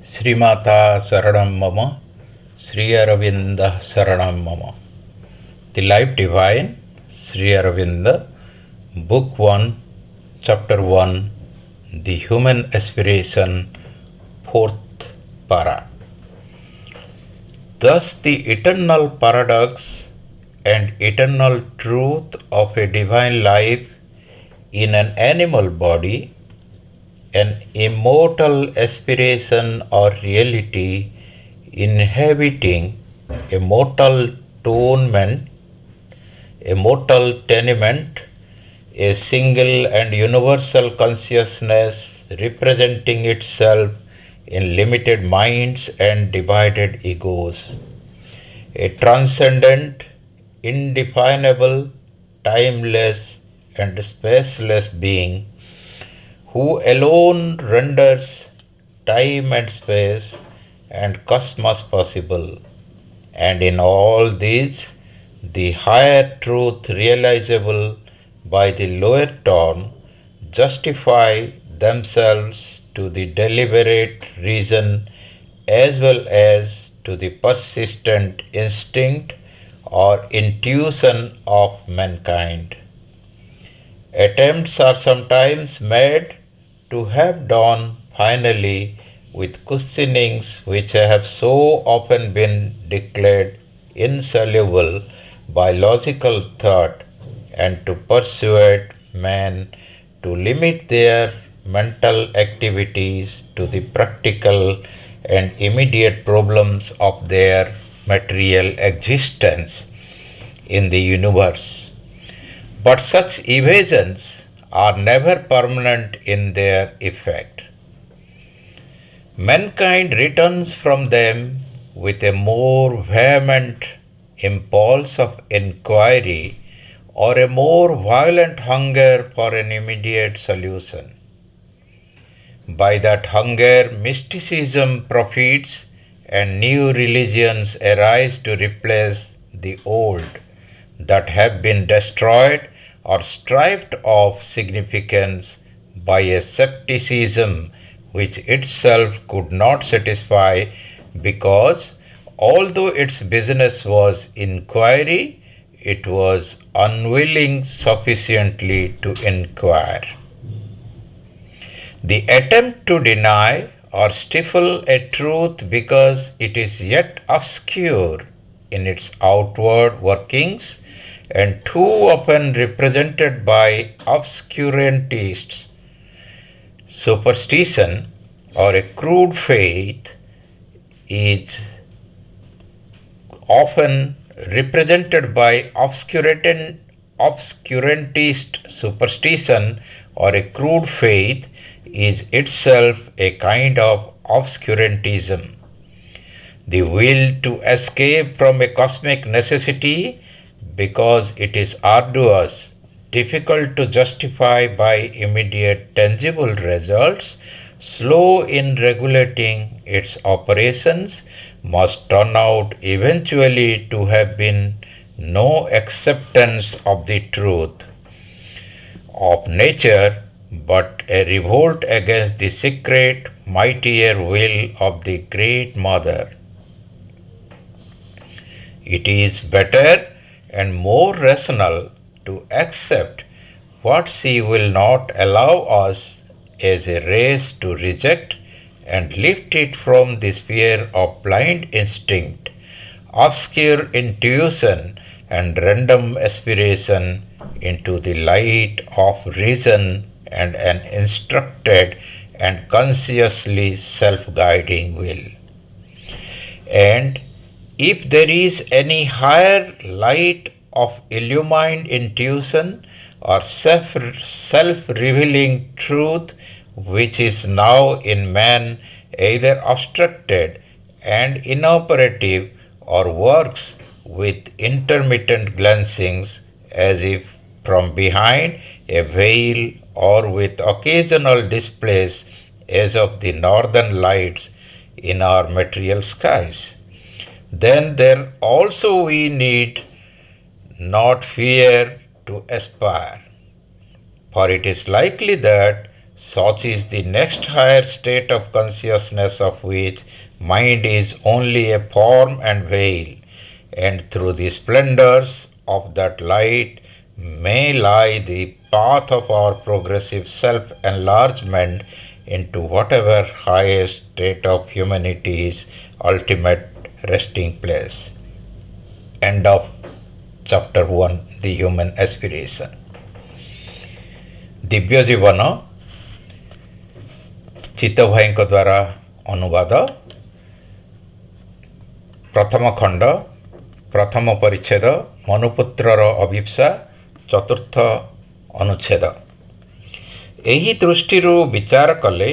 Srimata Saranam Mama, Sri Aravinda Saranam Mama. The Life Divine, Sri Aravinda, Book 1, Chapter 1, The Human Aspiration, 4th Para. Thus the eternal paradox and eternal truth of a divine life in an animal body, an immortal aspiration or reality inhabiting a mortal tenement, a single and universal consciousness representing itself in limited minds and divided egos, a transcendent, indefinable, timeless, and spaceless being who alone renders time and space and cosmos possible, and in all these, the higher truth realizable by the lower term justify themselves to the deliberate reason as well as to the persistent instinct or intuition of mankind. Attempts are sometimes made to have done finally with questionings which have so often been declared insoluble by logical thought, and to persuade man to limit their mental activities to the practical and immediate problems of their material existence in the universe. But such evasions are never permanent in their effect. Mankind returns from them with a more vehement impulse of inquiry or a more violent hunger for an immediate solution. By that hunger, mysticism profits and new religions arise to replace the old that have been destroyed or stripped of significance by a skepticism which itself could not satisfy, because although its business was inquiry, it was unwilling sufficiently to inquire. The attempt to deny or stifle a truth because it is yet obscure in its outward workings and too often represented by obscurantists, superstition, or a crude faith is often represented by obscurantist superstition, or a crude faith is itself a kind of obscurantism. The will to escape from a cosmic necessity because it is arduous, difficult to justify by immediate tangible results, slow in regulating its operations, must turn out eventually to have been no acceptance of the truth of nature, but a revolt against the secret, mightier will of the Great Mother. It is better and more rational to accept what she will not allow us as a race to reject and lift it from the sphere of blind instinct, obscure intuition, and random aspiration into the light of reason and an instructed and consciously self-guiding will. And if there is any higher light of illumined intuition or self-revealing truth which is now in man either obstructed and inoperative or works with intermittent glancings as if from behind a veil or with occasional displays as of the northern lights in our material skies, then there also we need not fear to aspire. For it is likely that Such is the next higher state of consciousness of which mind is only a form and veil, and through the splendors of that light may lie the path of our progressive self-enlargement into whatever highest state of humanity's ultimate resting place. End of chapter 1, The Human Aspiration. Divya जीवन चित्त भाई द्वारा अनुवाद प्रथम खंड प्रथम परिच्छेद मनुपुत्रर अभिप्सा चतुर्थ अनुच्छेद। एही दृष्टि विचार कले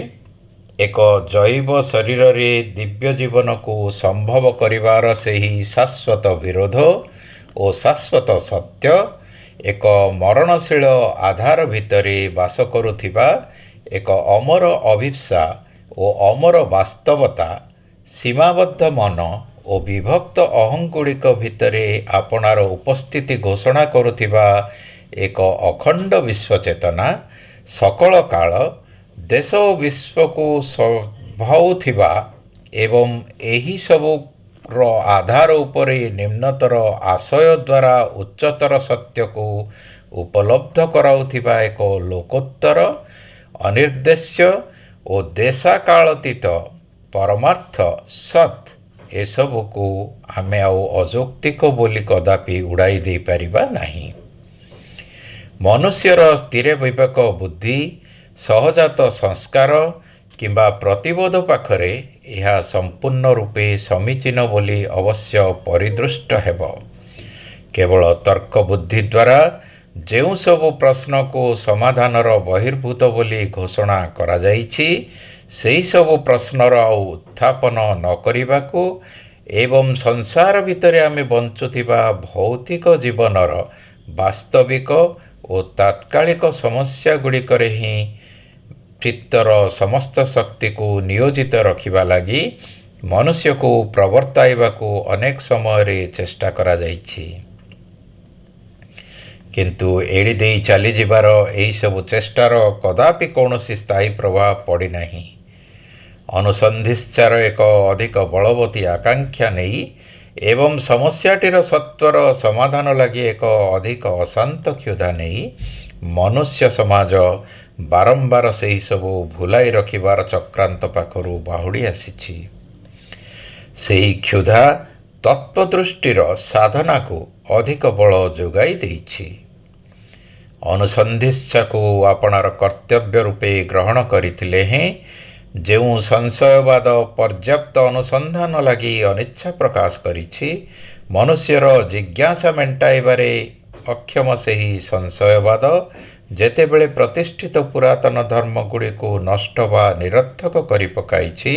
एक जैव शरीर रे दिव्य जीवन को संभव करिवार सेही शाश्वत विरोध और शाश्वत सत्य एक मरणशील आधार भितरे वास करुथिबा एक अमर अभिप्सा और अमर वास्तवता सीमाबद्ध मन और विभक्त अहंगुड़िक भितरे आपणार उपस्थिति घोषणा करुथिबा एक अखंड विश्वचेतना सकल काल देश और विश्व को सभाउथिबा एवं एही सबु आधार उपरे निम्नतर आशय द्वारा उच्चतर सत्य को उपलब्ध कराउथिबा एक लोकोत्तर अनिर्देश्य और देशाकालतीत परमार्थ सत् एसबु को आमे आउ अजौक्तिक बोली कदापि उड़ाई दे परिबा नहीं। मनुष्यर स्थिर विवेक बुद्धि सहजात संस्कार किंबा प्रतिबोध पाखरे यह संपूर्ण रूपे समीचीन बोली अवश्य परिदृष्ट हेब। केवल तर्क बुद्धि द्वारा जेउ सबु प्रश्न को समाधानर बहिर्भूत बोली घोषणा करा जाइछि सेही सबु प्रश्नर उत्थापन न करिबाकू एवं संसार भितरे आमे बंचुथिबा भौतिक जीवनर वास्तविक और तात्कालिक समस्या गुड़िकरे ही चित्तर समस्त शक्ति को नियोजित रखिबा लगी मनुष्य को प्रवर्ताइबा को अनेक समय रे चेष्टा करा जाइछि, किंतु एड़ी देई चली जिबार एही सब चेष्टार कदापि कौनसी स्थायी प्रभाव पड़ी नहीं। अनुसंधिश्चार एक अधिक बलवती आकांक्षा नहीं एवं समस्याटीर सत्वर समाधान लगी एक अधिक अशांत क्षुधा नहीं मनुष्य समाज बारंबार सेही सबु भुलाई रखिबार चक्रांत पाखरु बाहुड़ी आसीछि। सेही क्षुधा तत्वदृष्टिर साधना को अधिक बल जोगाई देइछि। अनुसंधिच्छा को आपणार कर्तव्य रूपे ग्रहण करिथिले हैं जेउ संशयवाद पर्याप्त अनुसंधान लगी अनिच्छा प्रकाश करिछि मनुष्यर जिज्ञासा मेंटाइबारे अक्षम सेही संशयवाद जेतेबेले प्रतिष्ठित पुरातन धर्म गुड़ी को नष्ट वा निरर्थक करि पकाइछि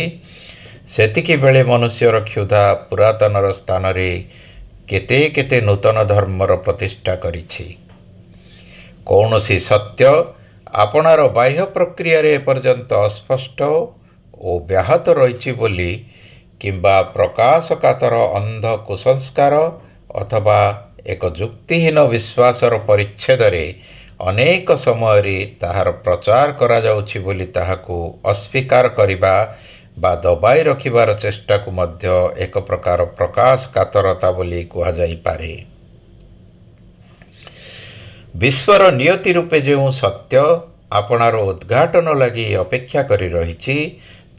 सेतिकी बेले मनुष्यर क्षुधा पुरातनर स्थान रे केते केते नूतन धर्मर प्रतिष्ठा करिछि। कौनसी सत्य आपणार बाह्य प्रक्रिया रे पर्यंत अस्पष्ट और व्याहत रही बोली किंबा प्रकाशकातर अंध कुसंस्कार अथवा एक जुक्तिहीन विश्वासर परिच्छेद रे अनेक समय रे ताहार प्रचार करा जाउछि बोली ताहाकू अस्वीकार करिबा बा दबाई रखिबार चेष्टा को मध्य एक प्रकार प्रकाश कातरता बोली कुहा जाई पारे। विश्वर नियति रूपे जो सत्य आपणार उद्घाटन लगी अपेक्षा करी रहिछि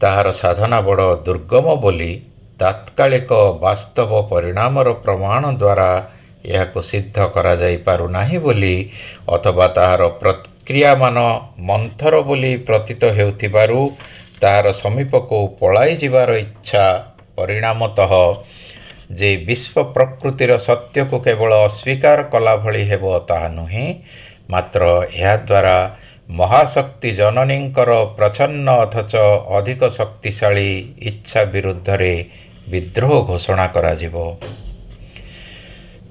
ताहार साधना बड़ दुर्गम बोली तात्कालिक वास्तव परिणामर प्रमाण द्वारा यह सिद्ध करा जाई पारु नाही बोली अथवा ताहार प्रक्रिया मान मंथर बोली प्रतीत हेउथिबारु ताहार समीप को पलाई जिबार इच्छा परिणामतः जे विश्व प्रकृतिर सत्य को केवल अस्वीकार कला भली हेबो ताहा नुहे मात्र यह द्वारा महाशक्ति जननींकर प्रचन्न अथच अधिक शक्तिशाली इच्छा विरुद्ध रे विद्रोह घोषणा करा जिवो।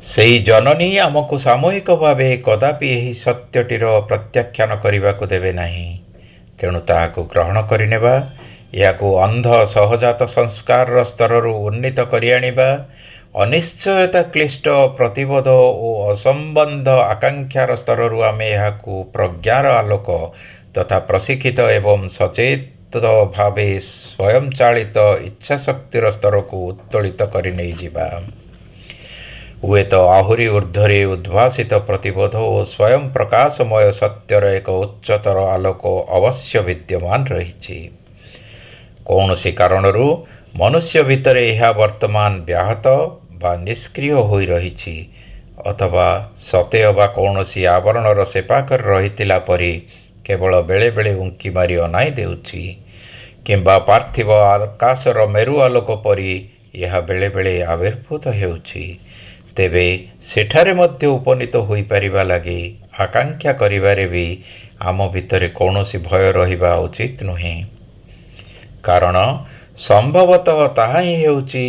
सेही जननी आमको सामूहिक भावे कदापि एही सत्यटीर प्रत्याख्यान करिबाकू देबे नाही तेणु ताहाकू ग्रहण करिनेबा याकू अंध सहजात संस्कार स्तररू उन्नीत करि आनिबा अनिश्चयता क्लिष्ट प्रतिबोध और असंबंध आकांक्षार स्तररू आमे याकू प्रज्ञार आलोक तथा प्रशिक्षित एवं सचेत भावे स्वयं चालित इच्छाशक्तिर स्तर को उत्तोलित कर नहीं जिबा। हुए तो आहुरी ऊर्ध्वरे उद्भासित प्रतिबोध और स्वयं प्रकाशमय सत्यर एक उच्चतर आलोक अवश्य विद्यमान रही। कौन सी कारणरू मनुष्य भितर यह वर्तमान व्याहत बा निष्क्रिय हो रही अथवा सते अबा कौन सी आवरणर सेपाकर रही परी केवल बेले बेले उंकी मारी अनाई देउछि किंबा पार्थिव आकाशर मेरु आलोक परी यह बेले बेले आविर्भूत हेउछि तेबे सेठारे मध्य उपनीत होई परिबा लागि आकांक्षा करिबारे भी आम भितर कौनसी भय रहिबा उचित नुहे। कारण संभवतः ताहा ही हेउछि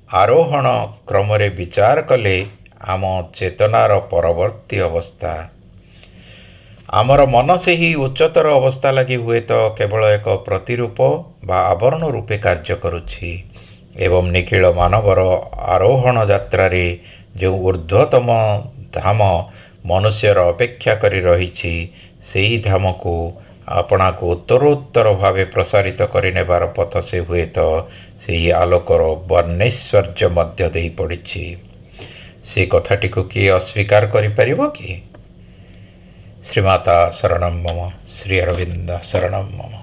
आरोहण क्रमरे विचार कले आम चेतनार परवर्ती अवस्था। आमर मन से ही उच्चतर अवस्था लगी हुए तो केवल एक प्रतिरूप बा आवरण रूपे कार्य करुछि एवं निखिल मानवर आरोहण यात्रा जो ऊर्ध्वतम धाम मनुष्यर अपेक्षा करी रही सेही धाम को आपना को उत्तरोत्तर भावे प्रसारित करिनेबार पथ से हुए तो सेही आलोकर वर्णैश्वर्य मध्य देई पड़िछि। से कथाटी को किए अस्वीकार करि परिबो कि? श्रीमाता शरणं मम, श्री अरविंद शरणं मम।